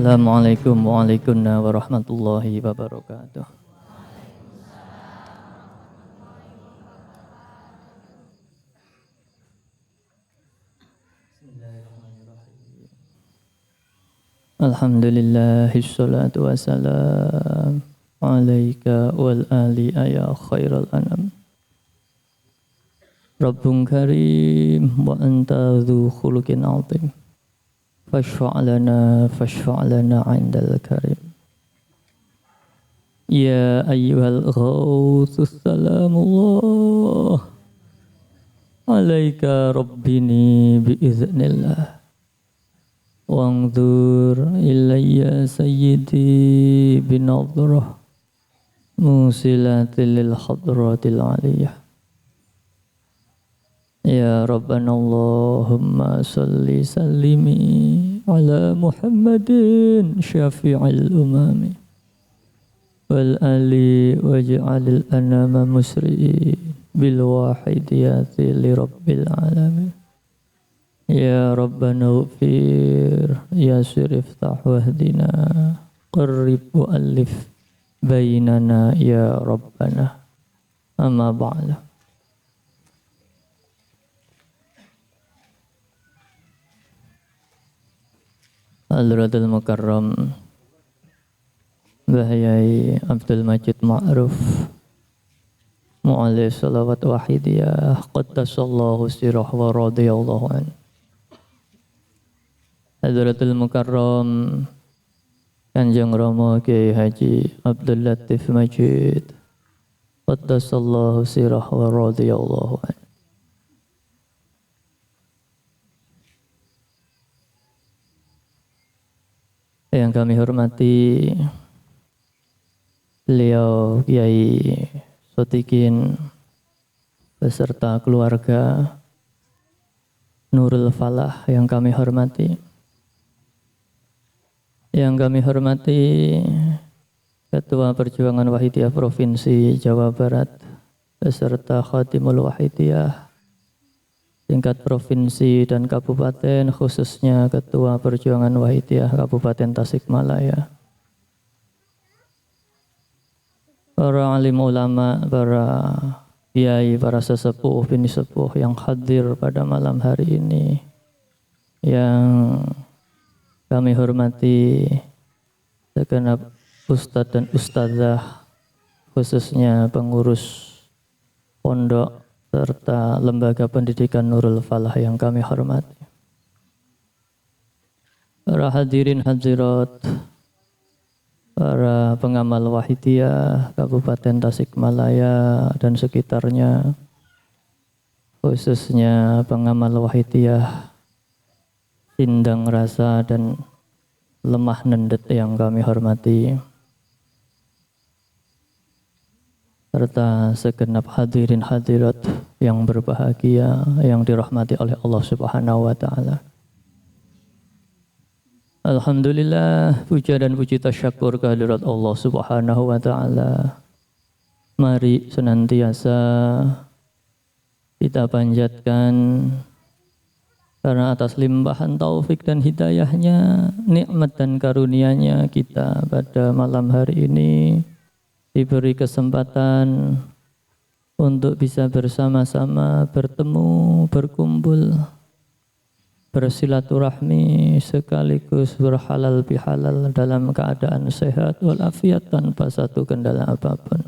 Assalamualaikum warahmatullahi wabarakatuh. Alhamdulillahi sholatu wassalam alaika wal ali ya khairal anam. Rabbun karim wa anta dhu khuluqin azim. Fashfa' lana 'indal karim. Ya ayyuhal ghawthus salamullah alaika rabbini biiznillah. Wangdur ilayya sayyidi binadrah musilatil lil hadratil aliyah. Ya Rabbana Allahumma salli sallimi ala Muhammadin syafi'il umami wal ali waj'alil anama musri'in bil wahidiyati li rabbil alamin. Ya Rabbana ghfir yasir iftah wahdina qarrib wa'alif bainana ya Rabbana. Amma ba'la. Hadratul Mukarram Bahyai Abdul Majid Ma'ruf Mu'alif Salawat Wahidiyah Qaddasallahu sirah wa radiyallahu an. Hadratul Mukarram Kanjeng Rama Kiai Haji Abdul Latif Majid Qaddasallahu sirah wa radiyallahu an. Yang kami hormati beliau Kiai Sotikin beserta keluarga Nurul Falah yang kami hormati. Yang kami hormati Ketua Perjuangan Wahidiyah Provinsi Jawa Barat beserta Khatimul Wahidiyah tingkat provinsi dan kabupaten, khususnya Ketua Perjuangan Wahidiyah Kabupaten Tasikmalaya. Para alim ulama, para kiai, para sesepuh, bini sepuh yang hadir pada malam hari ini, yang kami hormati segenap ustadz dan ustadzah, khususnya pengurus pondok serta lembaga pendidikan Nurul Falah yang kami hormati. Para hadirin hadirat, para pengamal Wahidiyah Kabupaten Tasikmalaya dan sekitarnya, khususnya pengamal Wahidiyah Sindang Rasa dan Lemah Nendet yang kami hormati, serta segenap hadirin hadirat yang berbahagia yang dirahmati oleh Allah Subhanahu wa taala. Alhamdulillah, puja dan puji tasyakur kehadirat Allah Subhanahu wa taala. Mari senantiasa kita panjatkan karena atas limpahan taufik dan hidayahnya, nikmat dan karunia-Nya kita pada malam hari ini diberi kesempatan untuk bisa bersama-sama bertemu, berkumpul, bersilaturahmi sekaligus berhalal bihalal dalam keadaan sehat walafiat tanpa satu kendala apapun.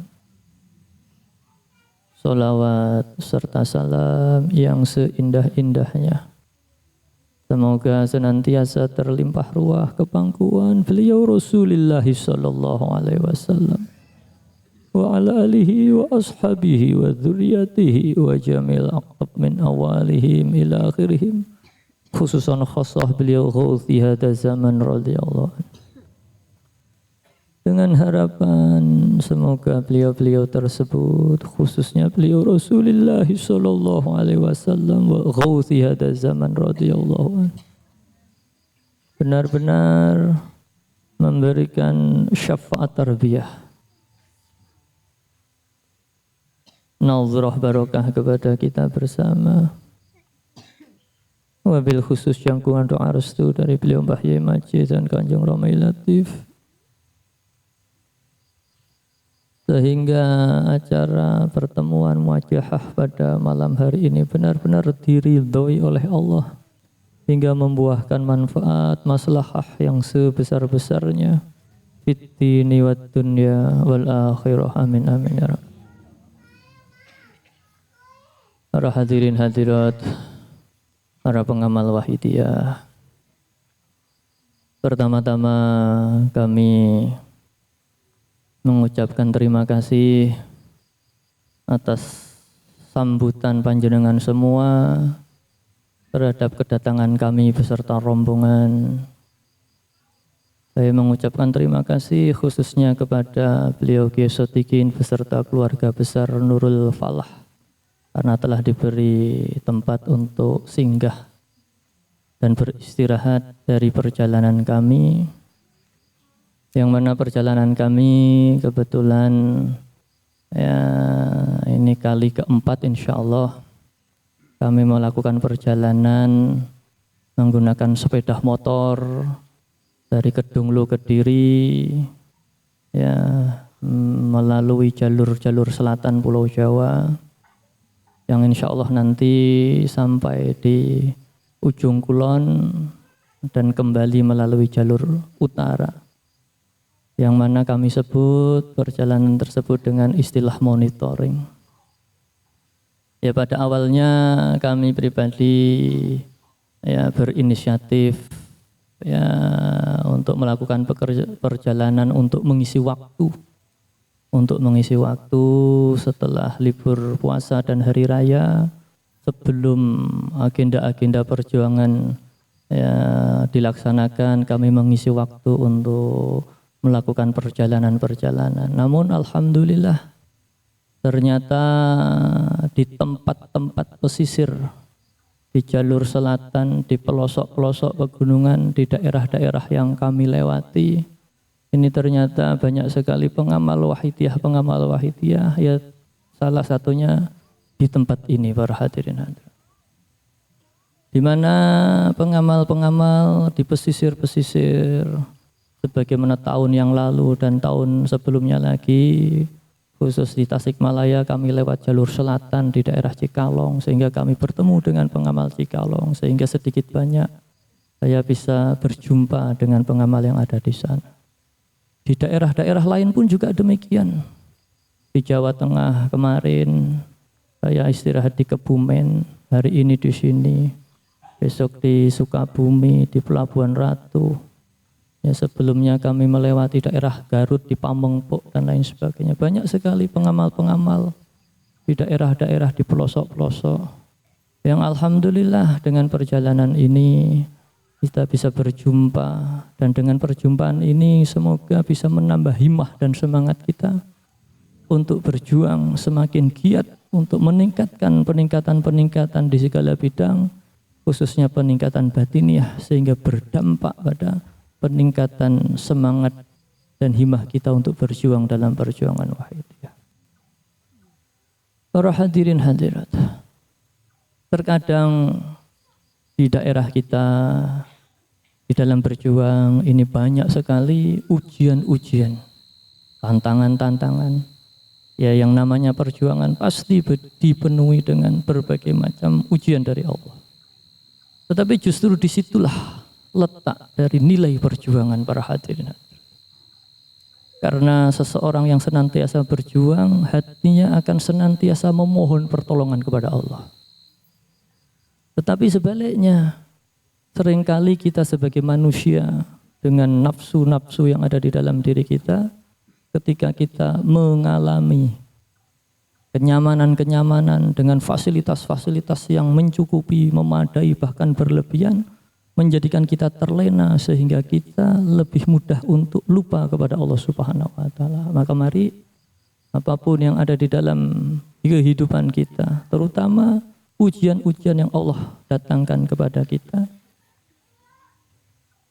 Salawat serta salam yang seindah-indahnya semoga senantiasa terlimpah ruah kepangkuan beliau Rasulullah sallallahu alaihi wasallam wa ala alihi wa ashabihi wa dzurriyyatihi wa jamil aqtab min awalihim ila akhirihim, khususan khasah beliau Ghauthi hada zaman radhiyallahu anhu. Dengan harapan semoga beliau-beliau tersebut, khususnya beliau Rasulullah sallallahu alaihi wasallam wa Ghauthi hada zaman radhiyallahu anhu, benar-benar memberikan syafaat tarbiyah, nazarah barokah kepada kita bersama. Wabil khusus jangkungan doa restu dari beliau Mbah Yai Majid dan Kanjeng Ramai Latif, sehingga acara pertemuan muajahah pada malam hari ini benar-benar diridhoi oleh Allah hingga membuahkan manfaat maslahah yang sebesar-besarnya fid dini wad dunya wal akhirah. Amin amin ya rabbal. Para hadirin hadirat, para pengamal Wahidiyah, pertama-tama kami mengucapkan terima kasih atas sambutan panjenengan semua terhadap kedatangan kami beserta rombongan. Saya mengucapkan terima kasih khususnya kepada beliau Kiai Sotikin beserta keluarga besar Nurul Falah karena telah diberi tempat untuk singgah dan beristirahat dari perjalanan kami, yang mana perjalanan kami kebetulan ya ini kali keempat insyaallah kami melakukan perjalanan menggunakan sepeda motor dari Kedunglu Kediri ya melalui jalur-jalur selatan Pulau Jawa yang insyaallah nanti sampai di ujung kulon dan kembali melalui jalur utara, yang mana kami sebut perjalanan tersebut dengan istilah monitoring. Ya pada awalnya kami pribadi ya berinisiatif ya untuk melakukan perjalanan untuk mengisi waktu setelah libur puasa dan hari raya, sebelum agenda-agenda perjuangan ya dilaksanakan, kami mengisi waktu untuk melakukan perjalanan-perjalanan. Namun alhamdulillah ternyata di tempat-tempat pesisir, di jalur selatan, di pelosok-pelosok pegunungan, di daerah-daerah yang kami lewati, ini ternyata banyak sekali pengamal Wahidiyah ya, salah satunya di tempat ini para hadirin hadirat, di mana pengamal-pengamal di pesisir-pesisir sebagaimana tahun yang lalu dan tahun sebelumnya lagi, khusus di Tasikmalaya kami lewat jalur selatan di daerah Cikalong, sehingga kami bertemu dengan pengamal Cikalong, sehingga sedikit banyak saya bisa berjumpa dengan pengamal yang ada di sana. Di daerah-daerah lain pun juga demikian. Di Jawa Tengah kemarin saya istirahat di Kebumen, hari ini di sini, besok di Sukabumi, di Pelabuhan Ratu. Ya, sebelumnya kami melewati daerah Garut, di Pamengpuk dan lain sebagainya. Banyak sekali pengamal-pengamal di daerah-daerah di pelosok-pelosok. Yang alhamdulillah dengan perjalanan ini kita bisa berjumpa, dan dengan perjumpaan ini semoga bisa menambah himmah dan semangat kita untuk berjuang semakin giat untuk meningkatkan peningkatan di segala bidang, khususnya peningkatan batiniah, sehingga berdampak pada peningkatan semangat dan himmah kita untuk berjuang dalam perjuangan wahidiyah. Para hadirin hadirat, terkadang di daerah kita di dalam berjuang ini banyak sekali ujian-ujian, tantangan-tantangan. Ya, yang namanya perjuangan pasti dipenuhi dengan berbagai macam ujian dari Allah. Tetapi justru disitulah letak dari nilai perjuangan para hadirin. Karena seseorang yang senantiasa berjuang, hatinya akan senantiasa memohon pertolongan kepada Allah. Tetapi sebaliknya, seringkali kita sebagai manusia dengan nafsu-nafsu yang ada di dalam diri kita, ketika kita mengalami kenyamanan-kenyamanan dengan fasilitas-fasilitas yang mencukupi, memadai, bahkan berlebihan, menjadikan kita terlena sehingga kita lebih mudah untuk lupa kepada Allah Subhanahu wa taala. Maka mari apapun yang ada di dalam kehidupan kita, terutama ujian-ujian yang Allah datangkan kepada kita,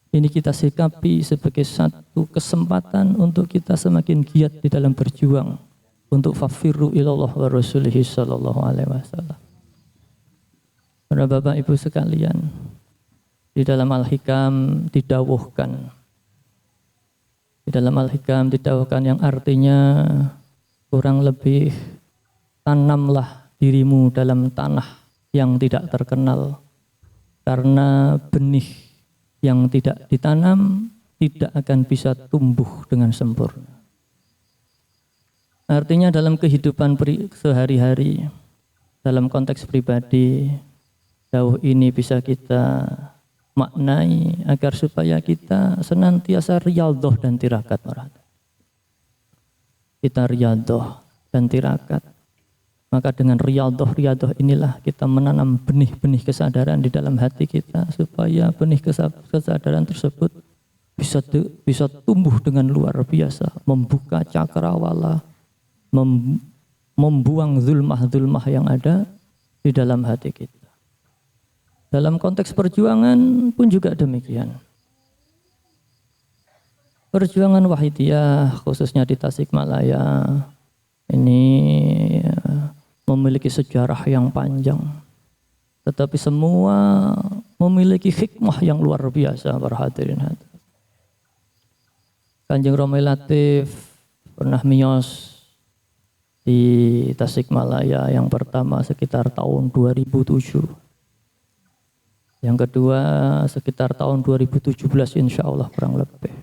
ini kita sikapi sebagai satu kesempatan untuk kita semakin giat di dalam berjuang untuk fafirru ilallah wa rasulihi sallallahu alaihi wasallam. Para Bapak Ibu sekalian, di dalam Al-Hikam didawuhkan, yang artinya kurang lebih tanamlah dirimu dalam tanah yang tidak terkenal, karena benih yang tidak ditanam tidak akan bisa tumbuh dengan sempurna. Artinya dalam kehidupan sehari-hari, dalam konteks pribadi, dawuh ini bisa kita maknai agar supaya kita senantiasa riyadhah dan tirakat. Kita riyadhah dan tirakat. Maka dengan riyadhah inilah kita menanam benih-benih kesadaran di dalam hati kita, supaya benih kesadaran tersebut bisa tumbuh dengan luar biasa, membuka cakrawala, membuang zulmah-zulmah yang ada di dalam hati kita. Dalam konteks perjuangan pun juga demikian. Perjuangan wahidiyah khususnya di Tasikmalaya ini memiliki sejarah yang panjang, tetapi semua memiliki hikmah yang luar biasa para hadirin. Kanjeng Romi Latif pernah miyos di Tasikmalaya, yang pertama sekitar tahun 2007, yang kedua sekitar tahun 2017 insya Allah kurang lebih.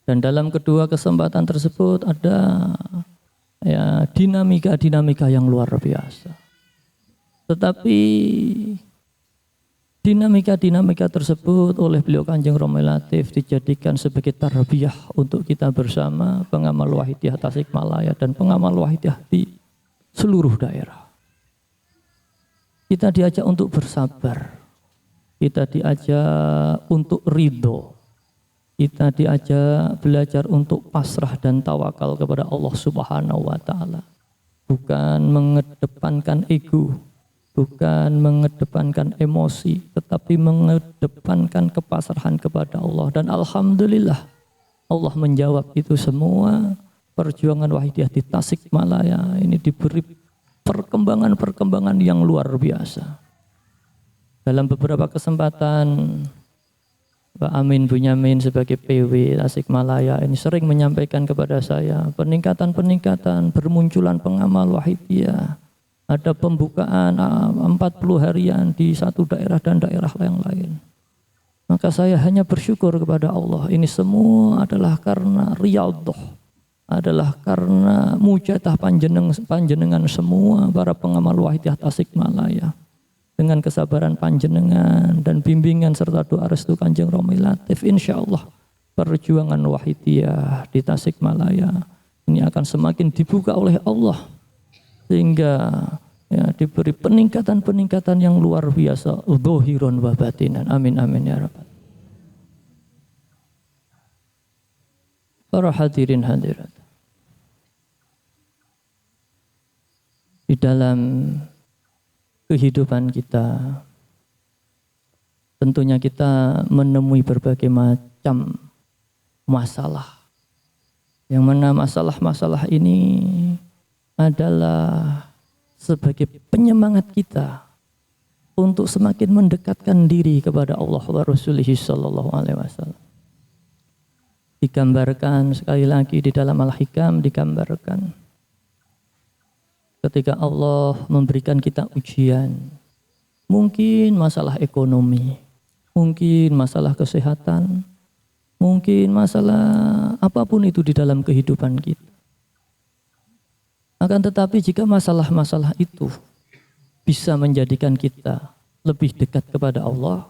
Dan dalam kedua kesempatan tersebut ada ya dinamika yang luar biasa. Tetapi dinamika tersebut oleh beliau Kanjeng Romi Latif dijadikan sebagai tarbiyah untuk kita bersama pengamal wahidiyah Tasikmalaya dan pengamal wahidiyah di seluruh daerah. Kita diajak untuk bersabar, kita diajak untuk ridho, kita diajak belajar untuk pasrah dan tawakal kepada Allah Subhanahu wa taala. Bukan mengedepankan ego, bukan mengedepankan emosi, tetapi mengedepankan kepasrahan kepada Allah. Dan alhamdulillah Allah menjawab itu semua. Perjuangan wahidiyah di Tasikmalaya ini diberi perkembangan yang luar biasa. Dalam beberapa kesempatan Pak Amin Bunyamin sebagai PW Tasikmalaya ini sering menyampaikan kepada saya peningkatan, bermunculan pengamal wahidiyah, ada pembukaan 40 harian di satu daerah dan daerah yang lain. Maka saya hanya bersyukur kepada Allah. Ini semua adalah karena riyadhah, adalah karena mujadah panjenengan semua para pengamal Wahidiyah Tasikmalaya. Dengan kesabaran panjenengan dan bimbingan serta doa restu Kanjeng Romi Latif, insyaallah perjuangan Wahidiyah di Tasikmalaya ini akan semakin dibuka oleh Allah sehingga ya, diberi peningkatan-peningkatan yang luar biasa, dhahiran wa batinan. Amin amin ya rabbal. Para hadirin hadirat, di dalam kehidupan kita tentunya kita menemui berbagai macam masalah, yang mana masalah-masalah ini adalah sebagai penyemangat kita untuk semakin mendekatkan diri kepada Allah wa Rasulih sallallahu alaihi wasallam. Digambarkan sekali lagi di dalam Al-Hikam, digambarkan ketika Allah memberikan kita ujian, mungkin masalah ekonomi, mungkin masalah kesehatan, mungkin masalah apapun itu di dalam kehidupan kita. Akan tetapi jika masalah-masalah itu bisa menjadikan kita lebih dekat kepada Allah,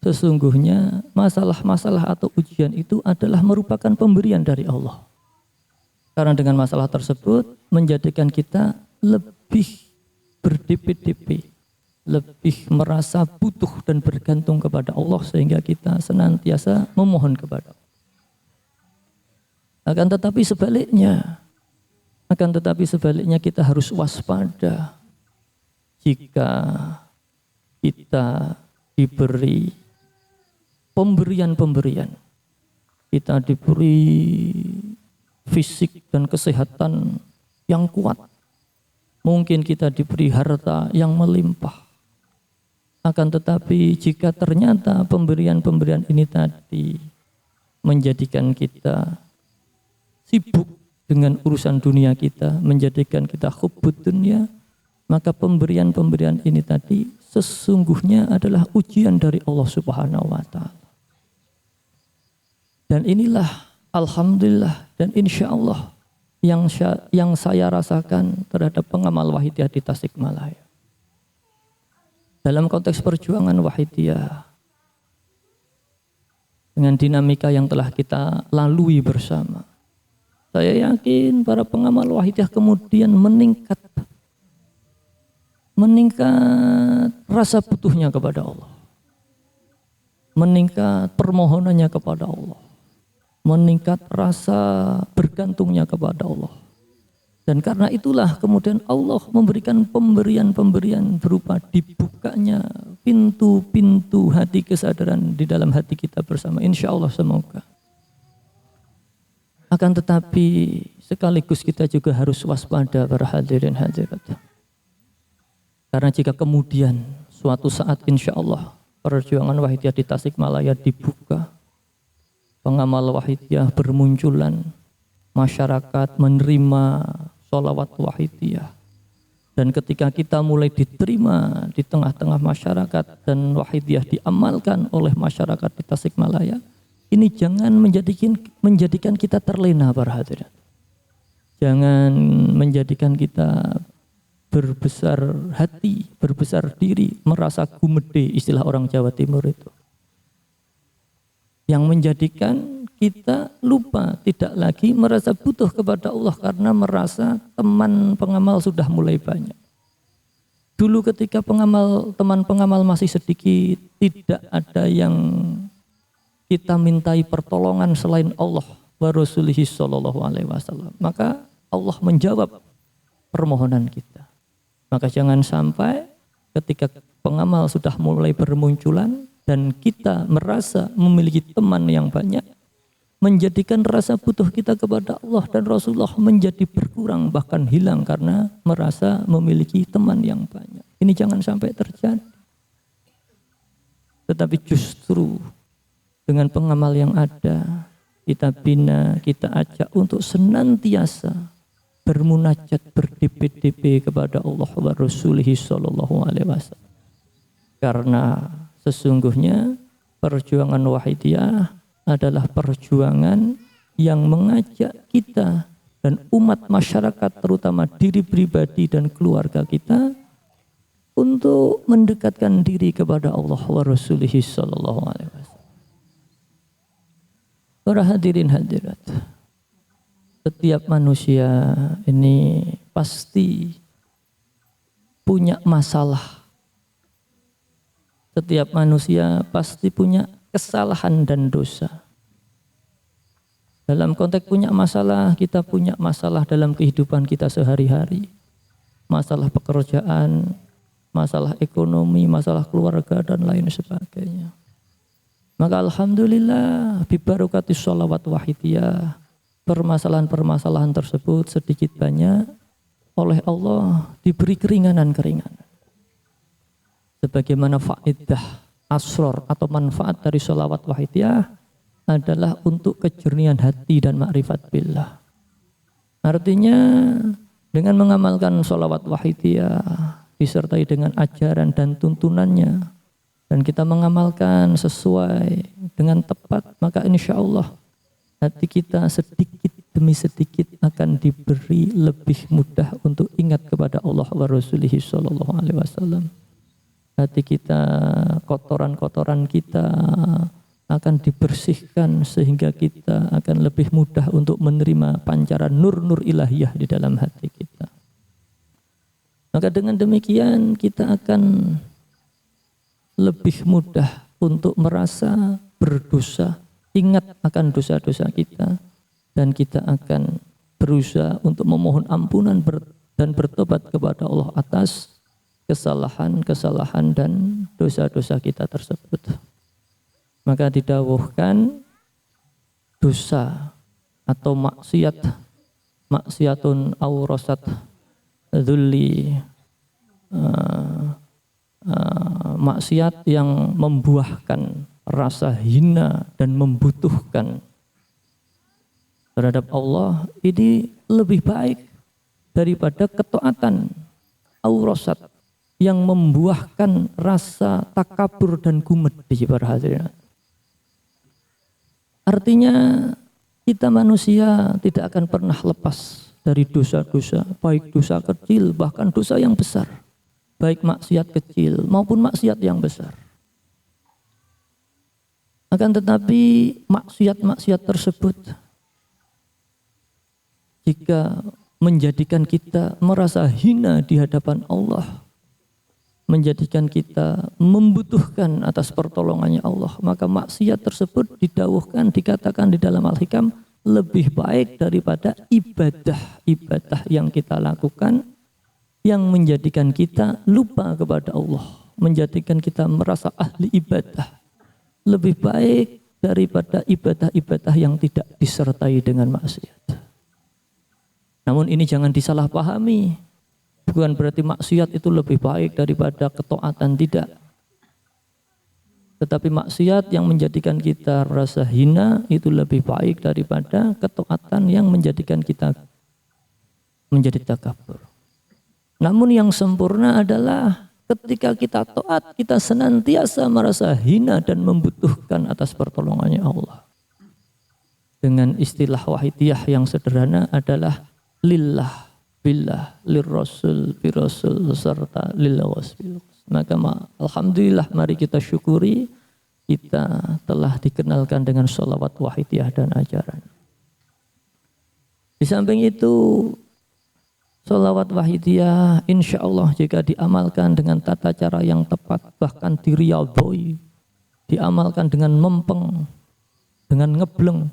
sesungguhnya masalah-masalah atau ujian itu adalah merupakan pemberian dari Allah. Karena dengan masalah tersebut menjadikan kita lebih berdip-dip, lebih merasa butuh dan bergantung kepada Allah sehingga kita senantiasa memohon kepada Allah. Akan tetapi sebaliknya kita harus waspada jika kita diberi pemberian-pemberian, kita diberi fisik dan kesehatan yang kuat, mungkin kita diberi harta yang melimpah. Akan tetapi jika ternyata pemberian-pemberian ini tadi menjadikan kita sibuk dengan urusan dunia kita, menjadikan kita hubbud dunia, maka pemberian-pemberian ini tadi sesungguhnya adalah ujian dari Allah Subhanahu wa Ta'ala. Dan inilah alhamdulillah dan insya Allah yang saya rasakan terhadap pengamal Wahidiyah di Tasikmalaya. Dalam konteks perjuangan Wahidiyah, dengan dinamika yang telah kita lalui bersama, saya yakin para pengamal Wahidiyah kemudian meningkat rasa butuhnya kepada Allah, meningkat permohonannya kepada Allah, meningkat rasa bergantungnya kepada Allah. Dan karena itulah kemudian Allah memberikan pemberian-pemberian berupa dibukanya pintu-pintu hati kesadaran di dalam hati kita bersama, insya Allah semoga. Akan tetapi sekaligus kita juga harus waspada para hadirin hadirat. Karena jika kemudian suatu saat insya Allah perjuangan Wahidiyah di Tasikmalaya dibuka, pengamal Wahidiyah bermunculan, masyarakat menerima sholawat Wahidiyah. Dan ketika kita mulai diterima di tengah-tengah masyarakat dan Wahidiyah diamalkan oleh masyarakat di Tasikmalaya, ini jangan menjadikan kita terlena para hadirin. Jangan menjadikan kita berbesar hati, berbesar diri, merasa gumede, istilah orang Jawa Timur itu. Yang menjadikan kita lupa, tidak lagi merasa butuh kepada Allah karena merasa teman pengamal sudah mulai banyak. Dulu ketika teman pengamal masih sedikit, tidak ada yang kita mintai pertolongan selain Allah wa Rasulihi sallallahu alaihi wasallam. Maka Allah menjawab permohonan kita. Maka jangan sampai ketika pengamal sudah mulai bermunculan dan kita merasa memiliki teman yang banyak, menjadikan rasa butuh kita kepada Allah dan Rasulullah menjadi berkurang bahkan hilang karena merasa memiliki teman yang banyak. Ini jangan sampai terjadi. Tetapi justru dengan pengamal yang ada, kita bina, kita ajak untuk senantiasa bermunajat, berdip-dip kepada Allah wa Rasulih sallallahu alaihi wasallam. Karena sesungguhnya Perjuangan Wahidiyah adalah perjuangan yang mengajak kita dan umat masyarakat, terutama diri pribadi dan keluarga kita, untuk mendekatkan diri kepada Allah wa Rasulihi sallallahu alaihi wasallam. Para hadirin hadirat, setiap manusia ini pasti punya masalah. Setiap manusia pasti punya kesalahan dan dosa. Dalam konteks punya masalah, kita punya masalah dalam kehidupan kita sehari-hari. Masalah pekerjaan, masalah ekonomi, masalah keluarga, dan lain sebagainya. Maka alhamdulillah, bibarokati sholawat wahidiyah, permasalahan-permasalahan tersebut sedikit banyak oleh Allah diberi keringanan-keringanan. Sebagaimana faidah asror atau manfaat dari sholawat wahidiyah adalah untuk kejernihan hati dan ma'rifat billah. Artinya dengan mengamalkan sholawat wahidiyah disertai dengan ajaran dan tuntunannya, dan kita mengamalkan sesuai dengan tepat, maka insya Allah hati kita sedikit demi sedikit akan diberi lebih mudah untuk ingat kepada Allah wa Rasulihi sallallahu alaihi wasallam. Hati kita, kotoran-kotoran kita akan dibersihkan sehingga kita akan lebih mudah untuk menerima pancaran nur-nur ilahiyah di dalam hati kita. Maka dengan demikian kita akan lebih mudah untuk merasa berdosa, ingat akan dosa-dosa kita, dan kita akan berusaha untuk memohon ampunan dan bertobat kepada Allah atas kesalahan-kesalahan dan dosa-dosa kita tersebut. Maka didawuhkan dosa atau maksiatun aurasat dzulli, maksiat yang membuahkan rasa hina dan membutuhkan terhadap Allah, ini lebih baik daripada ketaatan aurasat yang membuahkan rasa takabur dan gumedi. Para hadirin, artinya kita manusia tidak akan pernah lepas dari dosa-dosa, baik dosa kecil bahkan dosa yang besar, baik maksiat kecil maupun maksiat yang besar. Akan tetapi maksiat-maksiat tersebut jika menjadikan kita merasa hina di hadapan Allah, menjadikan kita membutuhkan atas pertolongannya Allah, maka maksiat tersebut didawuhkan, dikatakan di dalam Al-Hikam, lebih baik daripada ibadah-ibadah yang kita lakukan yang menjadikan kita lupa kepada Allah, menjadikan kita merasa ahli ibadah, lebih baik daripada ibadah-ibadah yang tidak disertai dengan maksiat. Namun ini jangan disalahpahami, bukan berarti maksiat itu lebih baik daripada ketaatan, tidak. Tetapi maksiat yang menjadikan kita rasa hina itu lebih baik daripada ketaatan yang menjadikan kita menjadi takabur. Namun yang sempurna adalah ketika kita taat, kita senantiasa merasa hina dan membutuhkan atas pertolongannya Allah. Dengan istilah wahidiyah yang sederhana adalah lillah, billah, lirrasul, birasul, serta lillah wasbil. Maka alhamdulillah, mari kita syukuri kita telah dikenalkan dengan sholawat wahidiyah dan ajaran. Di samping itu, sholawat wahidiyah insya Allah jika diamalkan dengan tata cara yang tepat, bahkan diriyadhoi, diamalkan dengan mempeng, dengan ngebleng,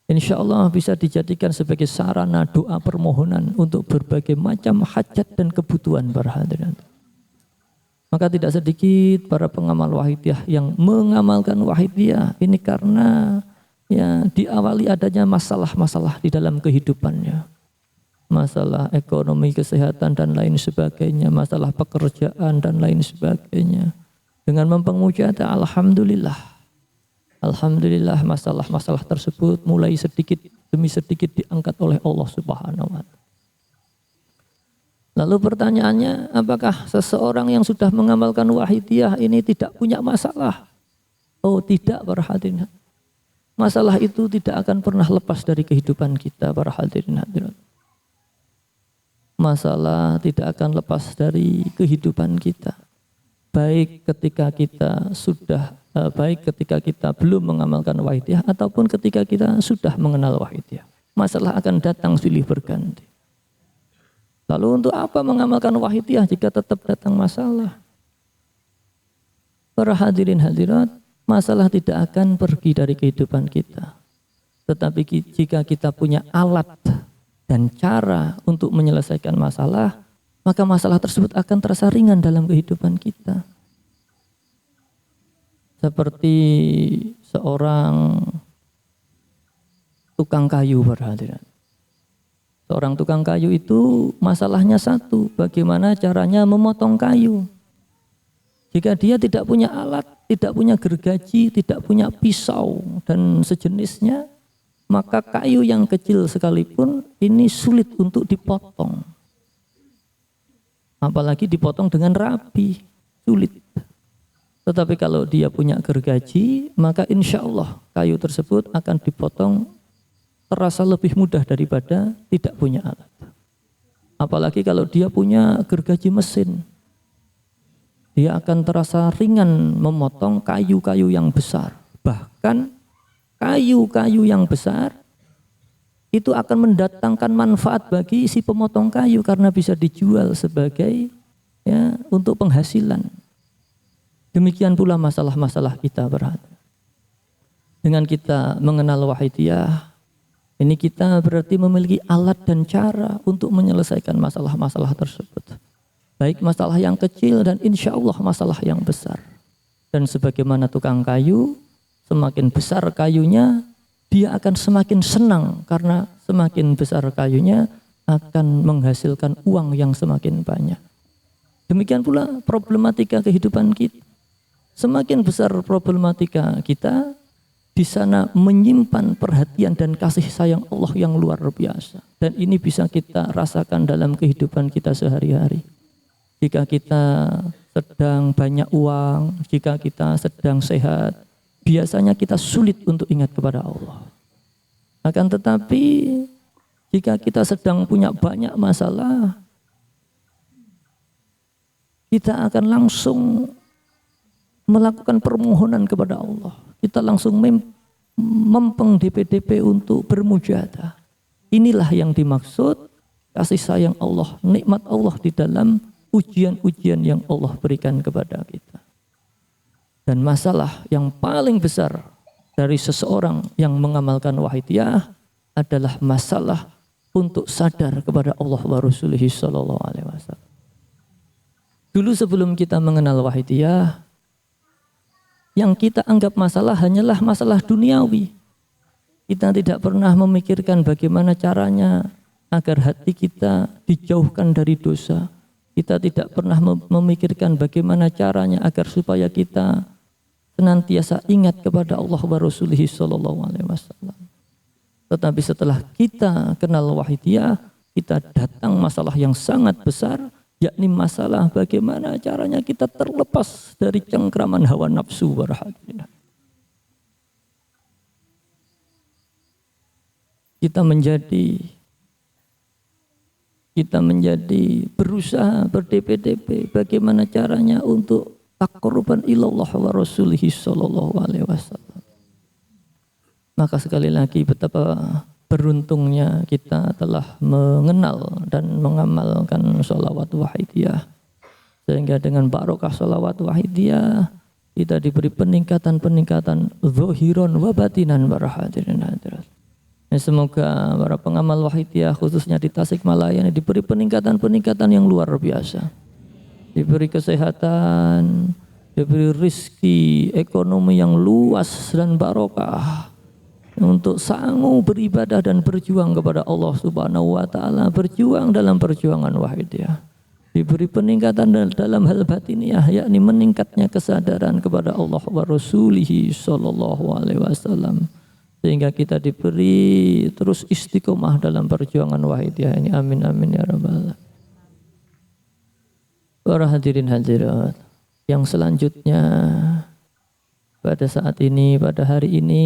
insya Allah bisa dijadikan sebagai sarana doa permohonan untuk berbagai macam hajat dan kebutuhan para hadirin. Maka tidak sedikit para pengamal wahidiyah yang mengamalkan wahidiyah ini karena ya diawali adanya masalah-masalah di dalam kehidupannya. Masalah ekonomi, kesehatan dan lain sebagainya, masalah pekerjaan dan lain sebagainya. Dengan mempengucapkan alhamdulillah. Alhamdulillah masalah-masalah tersebut mulai sedikit demi sedikit diangkat oleh Allah Subhanahu wa ta'ala. Lalu pertanyaannya, apakah seseorang yang sudah mengamalkan wahidiyah ini tidak punya masalah? Oh tidak para hadirin. Masalah itu tidak akan pernah lepas dari kehidupan kita para hadirin hadirat. Masalah tidak akan lepas dari kehidupan kita. Baik ketika kita belum mengamalkan wahidiyah ataupun ketika kita sudah mengenal wahidiyah. Masalah akan datang silih berganti. Lalu untuk apa mengamalkan wahidiyah jika tetap datang masalah? Para hadirin hadirat, masalah tidak akan pergi dari kehidupan kita. Tetapi jika kita punya alat dan cara untuk menyelesaikan masalah, maka masalah tersebut akan terasa ringan dalam kehidupan kita. Seperti seorang tukang kayu berhadirat. Seorang tukang kayu itu masalahnya satu, bagaimana caranya memotong kayu. Jika dia tidak punya alat, tidak punya gergaji, tidak punya pisau dan sejenisnya, maka kayu yang kecil sekalipun ini sulit untuk dipotong. Apalagi dipotong dengan rapi, sulit. Tetapi kalau dia punya gergaji, maka insya Allah kayu tersebut akan dipotong terasa lebih mudah daripada tidak punya alat. Apalagi kalau dia punya gergaji mesin, dia akan terasa ringan memotong kayu-kayu yang besar. Bahkan kayu-kayu yang besar itu akan mendatangkan manfaat bagi si pemotong kayu karena bisa dijual sebagai untuk penghasilan. Demikian pula masalah-masalah kita berada. Dengan kita mengenal wahidiyah, ini kita berarti memiliki alat dan cara untuk menyelesaikan masalah-masalah tersebut. Baik masalah yang kecil dan insya Allah masalah yang besar. Dan sebagaimana tukang kayu, semakin besar kayunya, dia akan semakin senang karena semakin besar kayunya akan menghasilkan uang yang semakin banyak. Demikian pula problematika kehidupan kita. Semakin besar problematika kita, di sana menyimpan perhatian dan kasih sayang Allah yang luar biasa. Dan ini bisa kita rasakan dalam kehidupan kita sehari-hari. Jika kita sedang banyak uang, jika kita sedang sehat, biasanya kita sulit untuk ingat kepada Allah. Akan tetapi jika kita sedang punya banyak masalah, kita akan langsung melakukan permohonan kepada Allah. Kita langsung mempeng DP-DP untuk bermujadah. Inilah yang dimaksud kasih sayang Allah, nikmat Allah di dalam ujian-ujian yang Allah berikan kepada kita. Dan masalah yang paling besar dari seseorang yang mengamalkan wahidiyah adalah masalah untuk sadar kepada Allah wa Rasulih sallallahu alaihi wasallam. Dulu sebelum kita mengenal wahidiyah, yang kita anggap masalah hanyalah masalah duniawi. Kita tidak pernah memikirkan bagaimana caranya agar hati kita dijauhkan dari dosa. Kita tidak pernah memikirkan bagaimana caranya agar supaya kita senantiasa ingat kepada Allah wa Rasulih sallallahu alaihi wasallam. Tetapi setelah kita kenal wahidiyah, kita datang masalah yang sangat besar, yakni masalah bagaimana caranya kita terlepas dari cengkraman hawa nafsu warahadina. Kita menjadi berusaha berdp-dp bagaimana caranya untuk taqarruban ilallah wa rasulihi sallallahu alaihi wasallam. Maka sekali lagi betapa beruntungnya kita telah mengenal dan mengamalkan sholawat wahidiyah. Sehingga dengan barokah sholawat wahidiyah kita diberi peningkatan-peningkatan zahiran wa batinan para hadirin hadirat. Semoga para pengamal wahidiyah khususnya di Tasikmalaya ini diberi peningkatan-peningkatan yang luar biasa. Diberi kesehatan, diberi rizki, ekonomi yang luas dan barokah. Untuk sanggup beribadah dan berjuang kepada Allah Subhanahu wa taala, berjuang dalam perjuangan wahidiyah. Diberi peningkatan dalam hal batiniah, yakni meningkatnya kesadaran kepada Allah wa Rasulihi sallallahu alaihi wasallam. Sehingga kita diberi terus istiqomah dalam perjuangan wahidiyah ini. Amin amin ya rabbal alamin. Para hadirin hadirat, yang selanjutnya pada saat ini, pada hari ini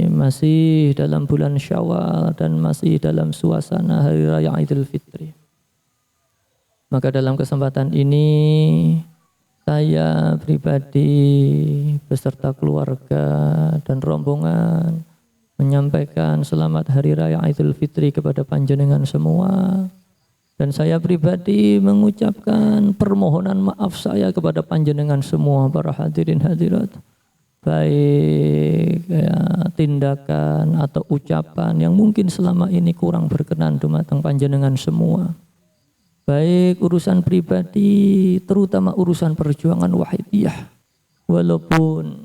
masih dalam bulan Syawal dan masih dalam suasana Hari Raya Idul Fitri. Maka dalam kesempatan ini saya pribadi beserta keluarga dan rombongan menyampaikan selamat Hari Raya Idul Fitri kepada panjenengan semua. Dan saya pribadi mengucapkan permohonan maaf saya kepada panjenengan semua para hadirin hadirat. Baik tindakan atau ucapan yang mungkin selama ini kurang berkenan dumateng panjenengan semua. Baik urusan pribadi, terutama urusan perjuangan wahidiyah. Walaupun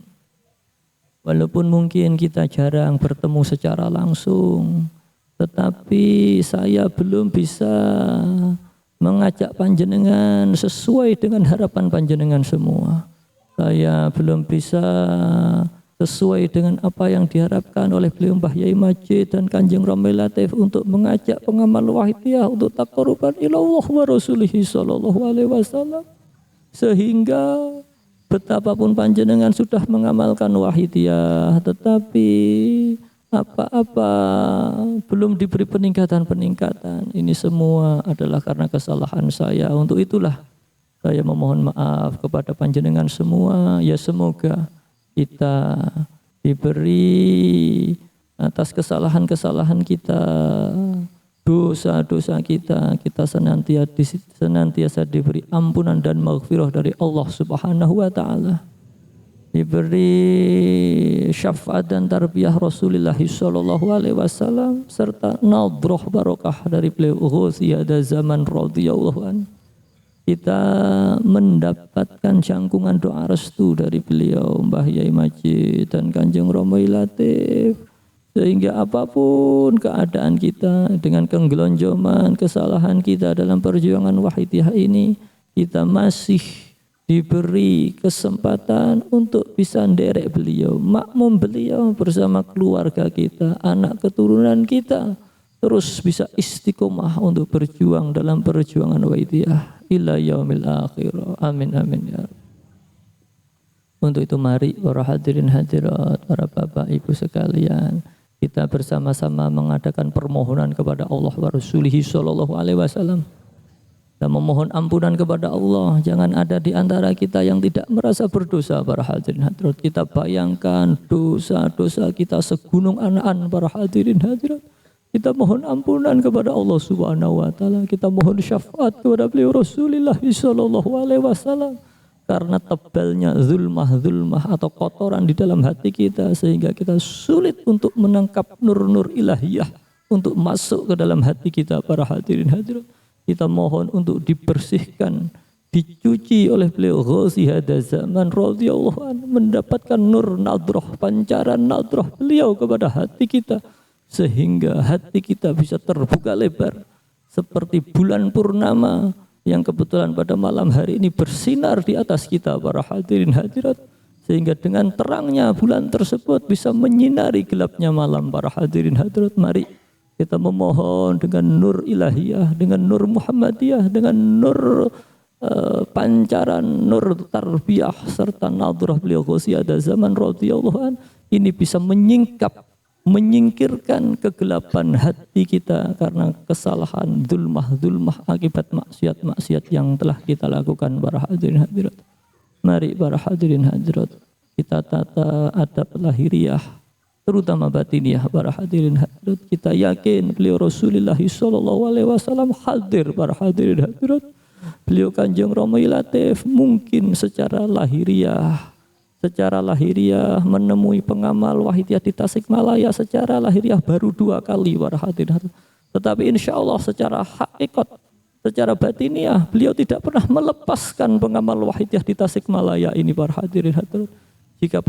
mungkin kita jarang bertemu secara langsung, tetapi saya belum bisa mengajak panjenengan sesuai dengan harapan panjenengan semua. Saya belum bisa sesuai dengan apa yang diharapkan oleh beliau Mbah Yai Majid dan Kanjeng Romi Latif untuk mengajak pengamal wahidiyah untuk taqarruban ilallah wa rasulihi sallallahu alaihi wasallam. Sehingga betapapun panjenengan sudah mengamalkan wahidiyah, tetapi apa-apa belum diberi peningkatan. Ini semua adalah karena kesalahan saya. Untuk itulah saya memohon maaf kepada panjenengan semua. Ya semoga kita diberi atas kesalahan-kesalahan kita, dosa-dosa kita senantiasa diberi ampunan dan maghfirah dari Allah Subhanahu wa taala. Diberi syafaat dan tarbiyah Rasulullah sallallahu alaihi wasallam serta nadroh barokah dari beliau Ghosiyada zaman radhiyallahu anhu. Kita mendapatkan jangkungan doa restu dari beliau Mbah Yai Majid dan Kanjeng Romi Latif, sehingga apapun keadaan kita dengan kenggelonjoman kesalahan kita dalam perjuangan wahidiyah ini, kita masih diberi kesempatan untuk bisa nderek beliau, makmum beliau bersama keluarga kita, anak keturunan kita, terus bisa istiqomah untuk berjuang dalam perjuangan wahidiyah ila yaumil akhir. Amin amin ya. Untuk itu mari para hadirin hadirat, para bapak ibu sekalian, kita bersama-sama mengadakan permohonan kepada Allah wa Rasulihi sallallahu alaihi wasallam. Dan memohon ampunan kepada Allah. Jangan ada di antara kita yang tidak merasa berdosa para hadirin hadirat. Kita bayangkan dosa-dosa kita segunung anak-an para hadirin hadirat. Kita mohon ampunan kepada Allah Subhanahu wa taala. Kita mohon syafaat kepada beliau Rasulullah sallallahu alaihi wasallam. Karena tebalnya zulmah atau kotoran di dalam hati kita, sehingga kita sulit untuk menangkap nur-nur ilahiyah untuk masuk ke dalam hati kita para hadirin hadirat. Kita mohon untuk dibersihkan, dicuci oleh beliau Ghosiyada zaman radhiyallahu anhu, mendapatkan nur nadroh, pancaran nadroh beliau kepada hati kita, sehingga hati kita bisa terbuka lebar seperti bulan purnama yang kebetulan pada malam hari ini bersinar di atas kita para hadirin hadirat, sehingga dengan terangnya bulan tersebut bisa menyinari gelapnya malam para hadirin hadirat. Mari kita memohon dengan nur ilahiyah, dengan nur Muhammadiyah, dengan nur pancaran nur tarbiyah serta nadrah beliau Ghosiyada zaman radhiyallahu an, ini bisa menyingkirkan kegelapan hati kita karena kesalahan zulmah akibat maksiat yang telah kita lakukan para hadirin hadirat. Mari para hadirin hadirat, kita tata adab lahiriah terutama batiniah para hadirin hadirat. Kita yakin beliau Rasulullah sallallahu alaihi wasallam hadir para hadirin hadirat. Beliau Kanjeng Romi Latif mungkin secara lahiriah menemui pengamal wahidiyah di Tasikmalaya secara lahiriah baru 2 kali para hadirin hadirat. Tetapi insya Allah secara hakikat, secara batiniah beliau tidak pernah melepaskan pengamal wahidiyah di Tasikmalaya ini para hadirin hadirat. Jika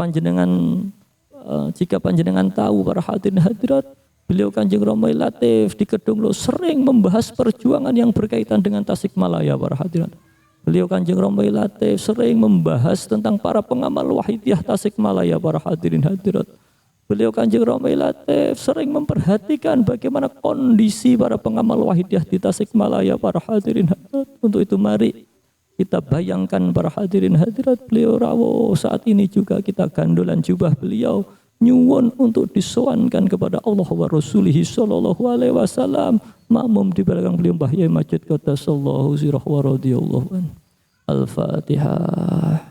panjenengan tahu para hadirin hadirat, beliau Kanjeng Romi Latif di Kedunglo sering membahas perjuangan yang berkaitan dengan Tasikmalaya para hadirin. Beliau Kanjeng Romi Latif sering membahas tentang para pengamal wahidiyah Tasikmalaya para hadirin hadirat. Beliau Kanjeng Romi Latif sering memperhatikan bagaimana kondisi para pengamal wahidiyah di Tasikmalaya para hadirin hadirat. Untuk itu mari Kita bayangkan para hadirin hadirat, beliau rawuh saat ini juga kita gandolan jubah beliau nyuwun untuk disowankan kepada Allah wa Rasulih sallallahu alaihi wasallam. Makmum di belakang beliau Mbah Yai Majid qaddasallahu sirah wa radhiyallahu an. Al-Fatihah.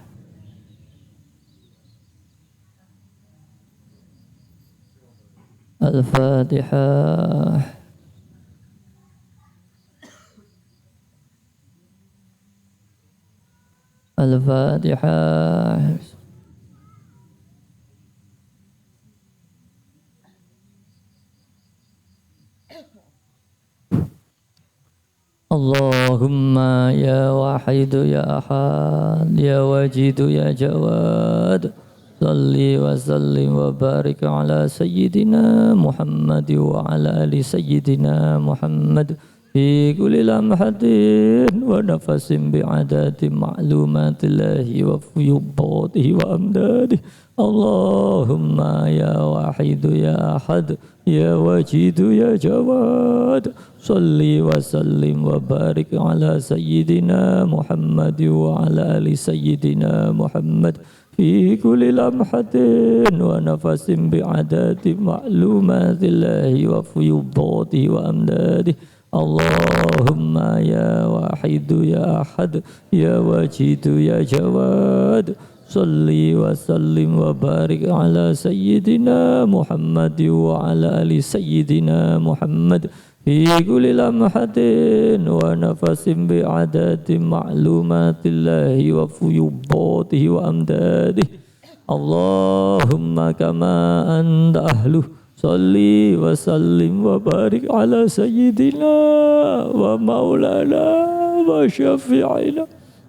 Al-Fatihah. Al-Fatihah. Allahumma ya wahidu ya ahad ya wajidu ya jawad salli wa sallim wa barik ala sayyidina Muhammad wa ala ali sayyidina Muhammad fi kulli lamhatin wa nafasin bi'adati ma'lumatillahi wa fuyubatihi wa amdadihi. Allahumma ya wahidu ya ahad ya wajidu ya jawad salli wa sallim wa barik ala sayyidina Muhammad wa ala ali sayyidina Muhammad fi kulli lamhatin wa nafasin bi'adati ma'lumatillahi wa fuyubatihi wa amdadihi. Allahumma ya wahidu ya ahad ya wajidu ya jawad salli wa sallim wa barik ala sayyidina Muhammad wa ala ali sayyidina Muhammad fi kulli lamhatin wa nafasin bi'adati ma'lumatillahi wa fuyubatihi wa amdadihi. Allahumma kama anta ahluh salli wa sallim wa barik ala sayyidina wa maulana wa syafi'ina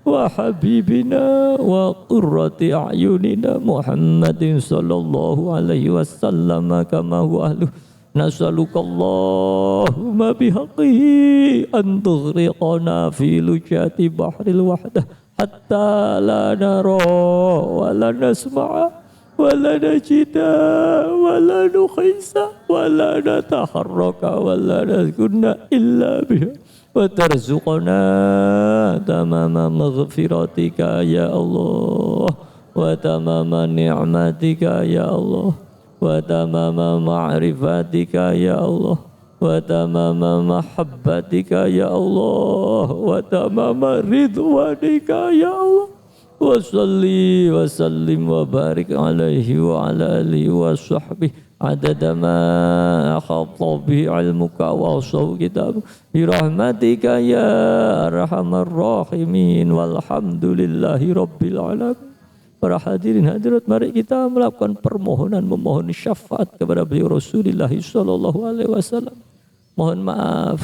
wa habibina wa qurrati a'yunina Muhammadin sallallahu alaihi wasallam kama huwa ahluh. Nas'aluka Allahumma bihaqqihi an tughriqana fi lujati bahril wahdah hatta la nara wa la nasma'a wa la najida wa la nukhisa wa la nataharraka wa la nakunna illa biha wa tarzuqna tamama maghfiratika ya Allah wa tamama ni'matika ya Allah wa tamama ma'rifatika ya Allah wa tamama mahabbatika ya Allah wa tamama ridwanika ya Allah wa salli wa sallim wa barik alaihi wa ala alihi wa sahbihi adada ma akhata bihi ilmuka wa awsahu kitab birahmatika ya arhamar rahimin walhamdulillahi rabbil alamin. Para hadirin hadirat, mari kita melakukan permohonan memohon syafaat kepada beliau Rasulullah sallallahu alaihi wasallam. Mohon maaf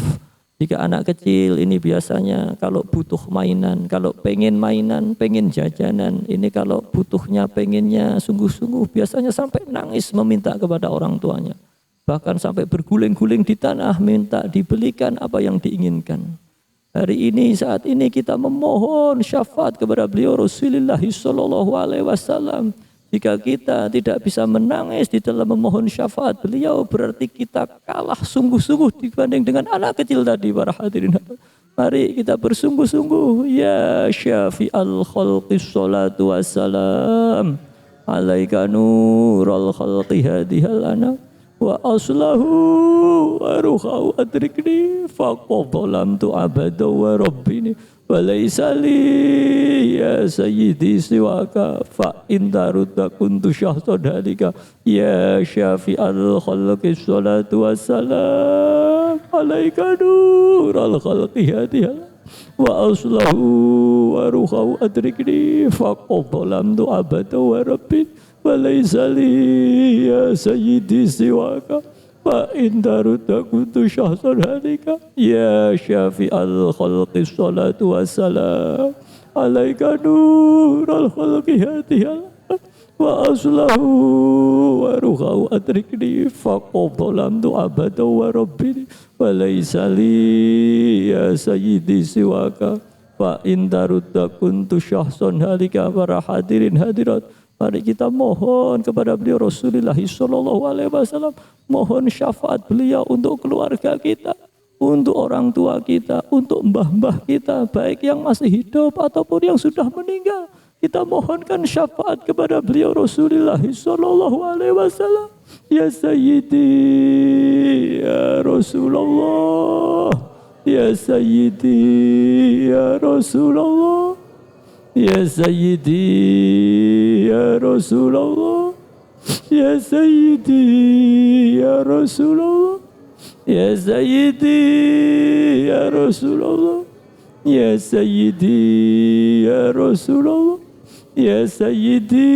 jika anak kecil ini biasanya kalau butuh mainan, kalau pengen mainan, pengen jajanan, ini kalau butuhnya pengennya sungguh-sungguh biasanya sampai nangis meminta kepada orang tuanya. Bahkan sampai berguling-guling di tanah minta dibelikan apa yang diinginkan. Hari ini saat ini kita memohon syafaat kepada beliau Rasulullah sallallahu alaihi wasallam. Jika kita tidak bisa menangis di dalam memohon syafaat beliau, berarti kita kalah sungguh-sungguh dibanding dengan anak kecil tadi. Para hadirin, mari kita bersungguh-sungguh. Ya syafi'al khalqi sholatu wassalam alaika nurul khalqi hadihal anam wa aslahu wa ruhaw adrikni faqadhalam tu abada wa rabbini wa laysa li ya sayyidi siwaka fa in tarudda kuntu syahsan halika ya syafi'al khalqi sholatu wassalam alaika nurul khalqi hadihal wa aslahu wa ruhaw adrikni faqadhalam tu abada wa rabbini walaysa li ya sayyidi siwaka fa in tarudda kuntu syahsan halika ya syafi'al khalqi sholatu wassalam alaika nurul khalqi hadihal wa aslahu wa ruhaw adrikni faqadhalam tu abada wa rabbini walaysa li ya sayyidi siwaka fa in tarudda kuntu syahsan halika. Para hadirin hadirat, mari kita mohon kepada beliau Rasulullah sallallahu alaihi wasallam, mohon syafaat beliau untuk keluarga kita, untuk orang tua kita, untuk mbah-mbah kita, baik yang masih hidup ataupun yang sudah meninggal. Kita mohonkan syafaat kepada beliau Rasulullah sallallahu alaihi wasallam. Ya Sayyidi ya Rasulullah, ya Sayyidi ya Rasulullah, ya Sayyidi ya Rasulullah, ya Sayyidi ya Rasulullah, ya Sayyidi ya Rasulullah, ya Sayyidi ya Rasulullah, ya Sayyidi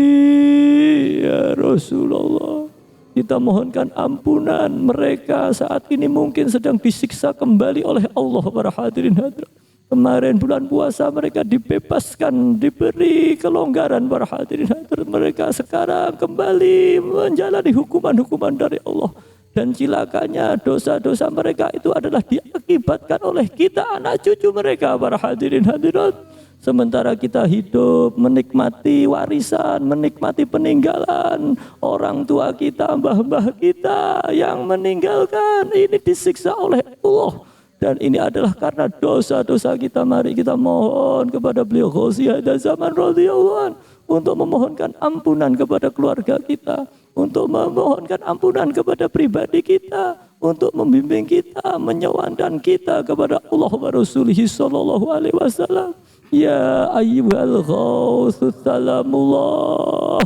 ya Rasulullah. Kita mohonkan ampunan mereka saat ini mungkin sedang disiksa kembali oleh Allah para hadirin hadirat. Kemarin bulan puasa mereka dibebaskan, diberi kelonggaran para hadirin hadirat. Mereka sekarang kembali menjalani hukuman-hukuman dari Allah. Dan cilakanya dosa-dosa mereka itu adalah diakibatkan oleh kita anak cucu mereka para hadirin hadirat. Sementara kita hidup menikmati warisan, menikmati peninggalan orang tua kita, mbah-mbah kita yang meninggalkan, ini disiksa oleh Allah. Dan ini adalah karena dosa-dosa kita. Mari kita mohon kepada beliau Ghazi Hadza Zaman radhiyallahu anhu untuk memohonkan ampunan kepada keluarga kita, untuk memohonkan ampunan kepada pribadi kita, untuk membimbing kita, menyawankan kita kepada Allah wa Rasulih sallallahu alaihi wasallam. Ya ayyuhal ghawthu salamullah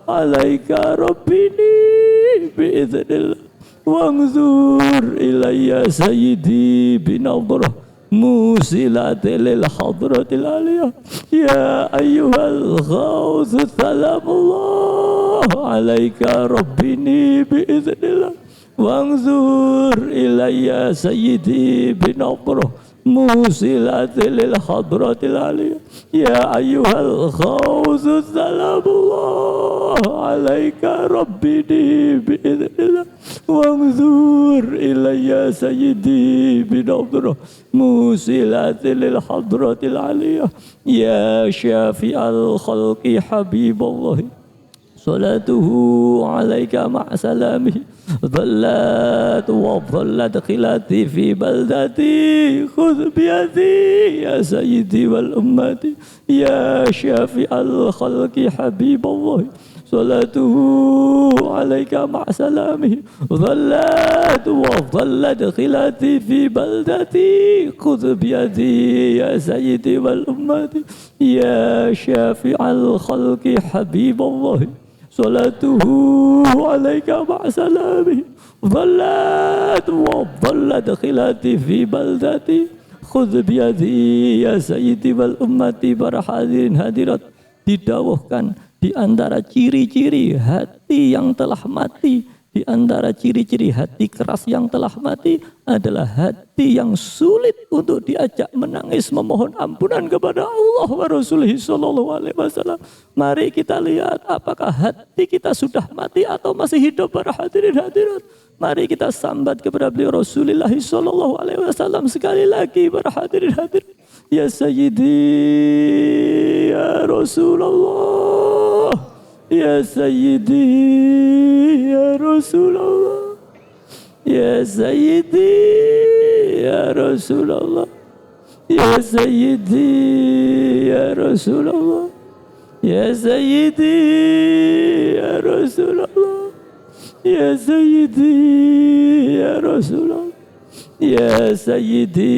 alaika rabbini bi'idhnillah wangzur ilayya sayyidi binadhrah musilatil hadratil aliyah. Ya ayyuhal ghawthu salamullah alaika rabbini bi'idhnillah wangzur ilayya sayyidi binadhrah musilatil hadratil aliyah. Ya ayyuhal ghawthu salamullah alaika rabbini bi'idhnillah wangzur ilayya sayyidi binadhrah musilatil hadratil aliyah. Ya syafi'al khalqi habiballah salatuhu alaika ma'salamihi ظلت وظلت خلاتي في بلدتي خذ بيدي يا سيدي والأمة يا شافع الخلق حبيب الله صلاته عليك مع سلامه ظلت وظلت خلاتي في بلدتي خذ بيدي يا سيدي والأمة يا شافع الخلق حبيب الله صلاته عليك مع سلامه ظلت وظلت خلاتي في بلدتي خذ بيدي يا سيدي والأمة. Para hadirin hadirat, didawuhkan di antara ciri-ciri hati yang telah mati, di antara ciri-ciri hati keras yang telah mati adalah hati yang sulit untuk diajak menangis memohon ampunan kepada Allah wa Rasulih sallallahu alaihi wasallam. Mari kita lihat apakah hati kita sudah mati atau masih hidup para hadirin hadirat. Mari kita sambat kepada beliau Rasulullah sallallahu alaihi wasallam sekali lagi para hadirin hadirat. Ya Sayyidi ya Rasulullah, ya Sayyidi ya Rasulullah, ya Sayyidi ya Rasulullah, ya Sayyidi ya Rasulullah, ya Sayyidi ya Rasulullah, ya Sayyidi ya Rasulullah, ya Sayyidi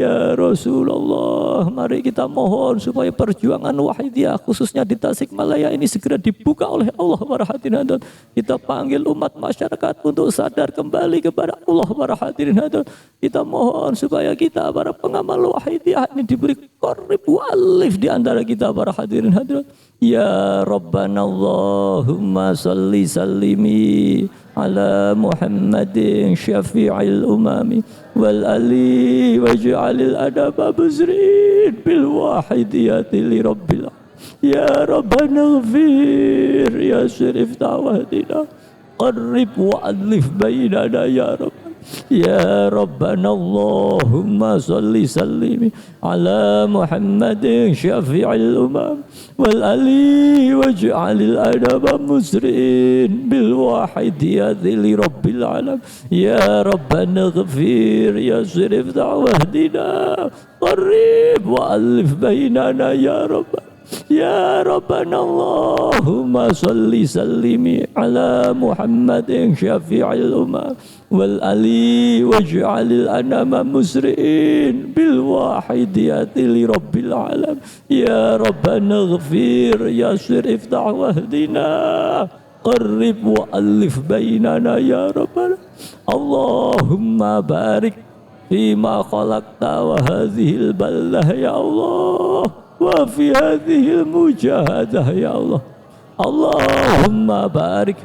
ya Rasulullah. Mari kita mohon supaya perjuangan Wahidiyah khususnya di Tasikmalaya ini segera dibuka oleh Allah para hadirin hadirat. Kita panggil umat masyarakat untuk sadar kembali kepada Allah para hadirin hadirat. Kita mohon supaya kita para pengamal Wahidiyah ini diberi qarib walif di antara kita para hadirin hadirat. Ya Rabbana Allahumma salli sallimi ala Muhammadin syafi'il umami wal ali waj'alil adaba buzrin bil wahidiyati li rabbil ya Rabbana ighfir ya syarif tawadina qarib wa alif bainana ya Rabb يا ربنا اللهم صل سلم على محمد شفيع الأمم والآل واجعل الأدب مسرين بالواحد يا ذل رب العالم يا ربنا اغفر يسر افتح واهدنا قرب وألف بيننا يا رب يا ربنا اللهم صل سلم على محمد شفيع الأمم والآل واجعل الأنام مسرين بالواحد يأتي لرب العالم يا ربنا اغفر يسر افتح واهدنا قرب وألف بيننا يا ربنا اللهم بارك فيما خلقت وهذه البلدة يا الله وفي هذه المجاهدة يا الله اللهم بارك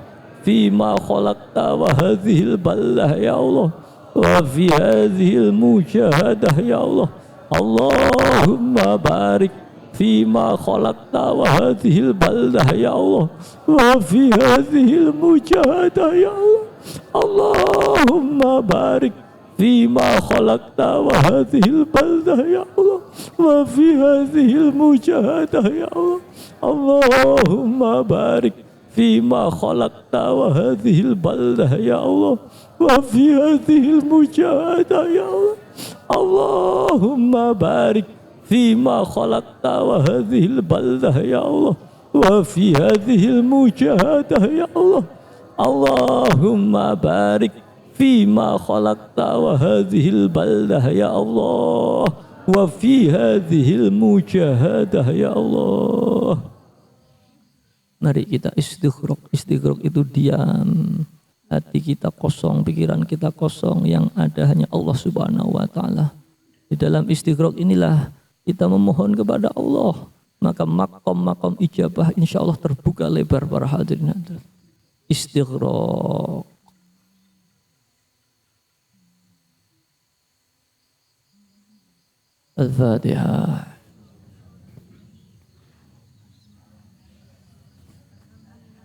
فيما خلقت وهذه البلدة يا الله وفي هذه المجاهدة يا الله اللهم بارك فيما خلقت وهذه البلدة يا الله وفي هذه المجاهدة يا الله اللهم بارك فيما خلقت وهذه البلدة يا الله وفي هذه المجاهدة يا الله اللهم بارك فيما خلقت وهذه البلدة يا الله وفي هذه المجاهدة يا الله اللهم بارك فيما خلقت وهذه البلدة يا الله وفي هذه المجاهدة يا الله اللهم بارك فيما خلقت وهذه البلدة يا الله وفي هذه المجاهدة يا الله. Mari kita istighraq. Istighraq itu diam, hati kita kosong, pikiran kita kosong, yang ada hanya Allah Subhanahu wa taala. Di dalam istighraq inilah kita memohon kepada Allah, maka makom-makom ijabah insyaallah terbuka lebar para hadirin hadirat. Istighraq. Al-Fatihah.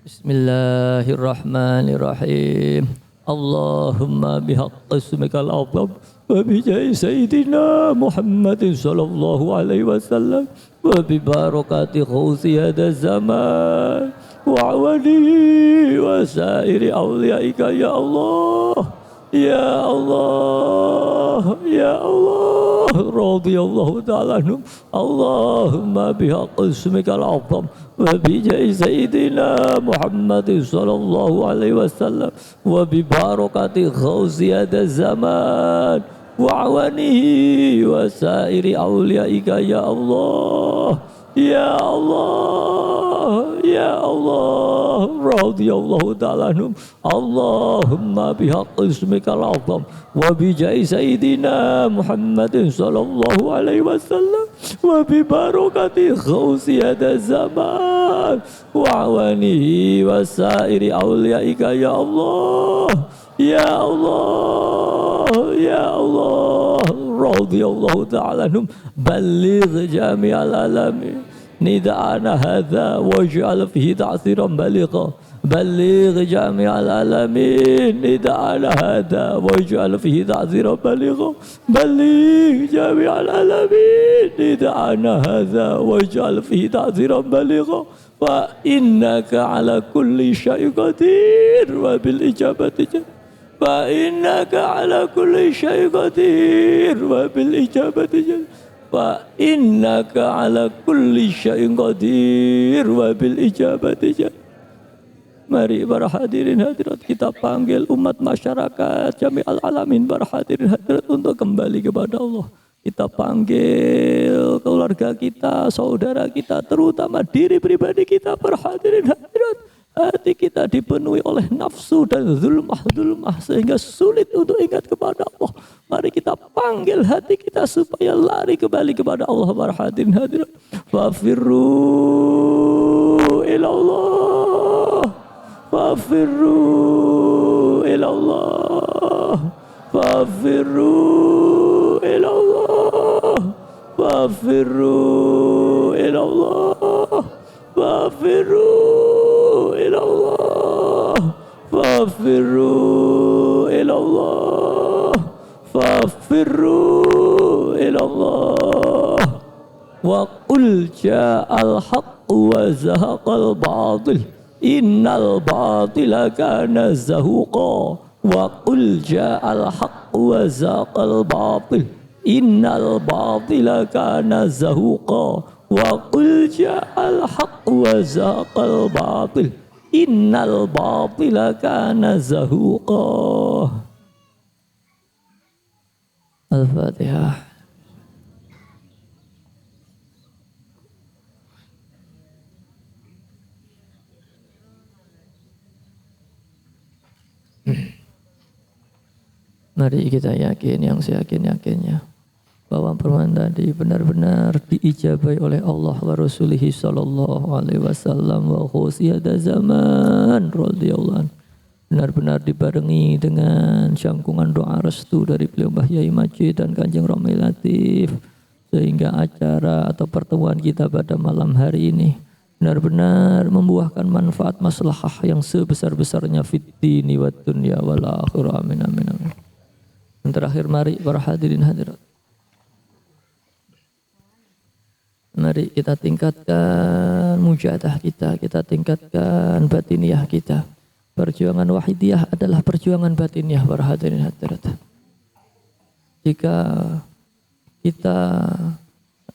Bismillahirrahmanirrahim. Allahumma bihaqqi ismikal a'zam wa bijahi sayyidina Muhammadin sallallahu alaihi wasallam wa bi barakati khawsi hada zaman wa awalihi wa sairi awliyaika ya Allah ya Allah ya Allah radhiyallahu ta'ala anhum. Allahumma bihaqqi ismikal a'zam wa bijahi sayyidina Muhammadin sallallahu alaihi wasallam wa bi barakati khawsi hada zaman wa awanihi wa sairi awliyaika ya Allah ya Allah ya Allah radhiyallahu ta'ala anhum. Allahumma bihaqqi ismikal a'zam wa bijahi sayyidina Muhammadin sallallahu alaihi wasallam wa bi barakati khawsi hada zaman wa awanihi wa sairi awliyaika ya Allah ya Allah ya Allah radhiyallahu ta'ala anhum. Balligh jami'al alamin نداءنا هذا واجعل فيه تعثيرا بليغا. بلغ جميع العالمين نداءنا هذا واجعل فيه تعثيرا بليغا. بلغ جميع العالمين نداءنا هذا واجعل فيه تعثيرا بليغا. فإنك على كل شيء قدير وبالإجابة جدير. فإنك على كل شيء قدير وبالإجابة جدير. فإنك على كل شيء قدير وبالإجابة جدير. Mari para hadirin hadirat kita panggil umat masyarakat jami'al alamin, para hadirin hadirat untuk kembali kepada Allah. Kita panggil keluarga kita, saudara kita, terutama diri pribadi kita, para hadirin hadirat. Hati kita dipenuhi oleh nafsu dan zulmah sehingga sulit untuk ingat kepada Allah. Mari kita panggil hati kita supaya lari kembali kepada Allah, para hadirin hadirat. Fafirru ilallah, fafirru ilallah, fafirru ilallah, fafirru ilallah, fafirru ilallah, fafirru ilallah. ilallah fafirru ilallah wa qul ja'al haqq wa zahaqal batil innal batila kana zahuqa wa qul ja'al haqq wa zahaqal batil innal batila kana zahuqa wa qul ja'al haqq wa zahaqal batil innal batila kana zahuqa. Al-Fatihah. Mari kita yakin yang seyakin-yakinnya bahwa permohonan tadi benar-benar diijabai oleh Allah wa Rasulihi sallallahu alaihi wasallam wa khusiyada zaman radhiyallahu anhu. Benar-benar dibarengi dengan jangkungan doa restu dari beliau Mbah Yai Majid dan Kanjeng Romi Latif, sehingga acara atau pertemuan kita pada malam hari ini benar-benar membuahkan manfaat maslahah yang sebesar-besarnya fid dini wad dunya wal akhirah. Amin amin amin. Yang terakhir, mari para hadirin hadirat, mari kita tingkatkan mujahadah kita tingkatkan batiniyah kita. Perjuangan wahidiyah adalah perjuangan batiniyah para hadirin hadirat. Jika kita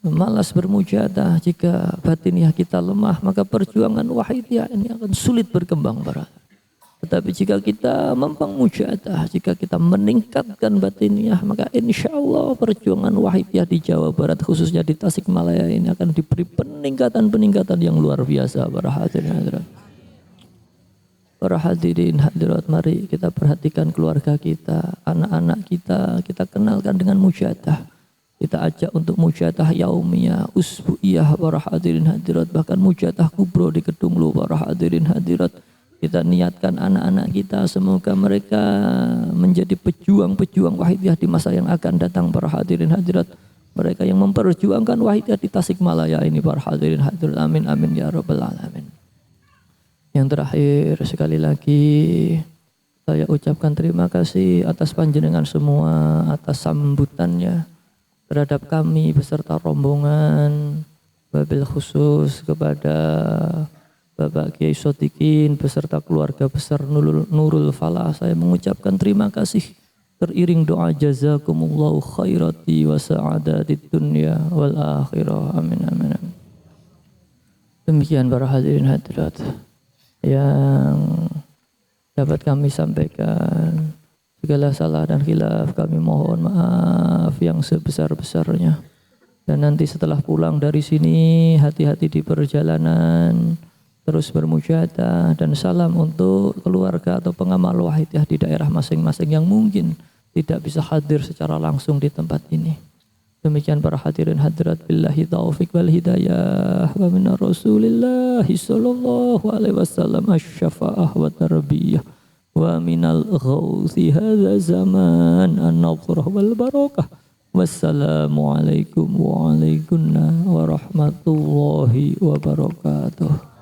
malas bermujahadah, jika batiniyah kita lemah, maka perjuangan wahidiyah ini akan sulit berkembang para. Tetapi jika kita mampu mujahadah, jika kita meningkatkan batiniyah, maka insya Allah perjuangan wahidiyah di Jawa Barat, khususnya di Tasikmalaya ini akan diberi peningkatan yang luar biasa para hadirin hadirat. Para hadirin hadirat, mari kita perhatikan keluarga kita, anak-anak kita kenalkan dengan mujahadah. Kita ajak untuk mujahadah yaumiyah, usbu'iyah para hadirin hadirat, bahkan mujahadah kubro di Kedunglu para hadirin hadirat. Kita niatkan anak-anak kita semoga mereka menjadi pejuang-pejuang wahidiyah di masa yang akan datang para hadirin hadirat. Mereka yang memperjuangkan wahidiyah di Tasikmalaya ini para hadirin hadirat. Amin amin ya rabbal alamin. Yang terakhir, sekali lagi saya ucapkan terima kasih atas panjenengan semua atas sambutannya terhadap kami beserta rombongan, wabil khusus kepada Bapak Kiai Sodikin beserta keluarga besar Nurul Falah. Saya mengucapkan terima kasih teriring doa jazakumullahu khairati wa sa'adatid dunya wal akhirah. Amin amin amin. Demikian para hadirin hadirat yang dapat kami sampaikan. Segala salah dan khilaf kami mohon maaf yang sebesar-besarnya. Dan nanti setelah pulang dari sini, hati-hati di perjalanan, terus bermujahadah, dan salam untuk keluarga atau pengamal wahidiyah di daerah masing-masing yang mungkin tidak bisa hadir secara langsung di tempat ini. Demikian para hadirin hadirat, billahi taufiq wal hidayah wa minar rasulillahi sallallahu alaihi wasallam asy-syafa'ah wa tarbiyah wa minal ghauthi hadza zaman an-nafrah wal barakah. Wassalamualaikum warahmatullahi wabarakatuh.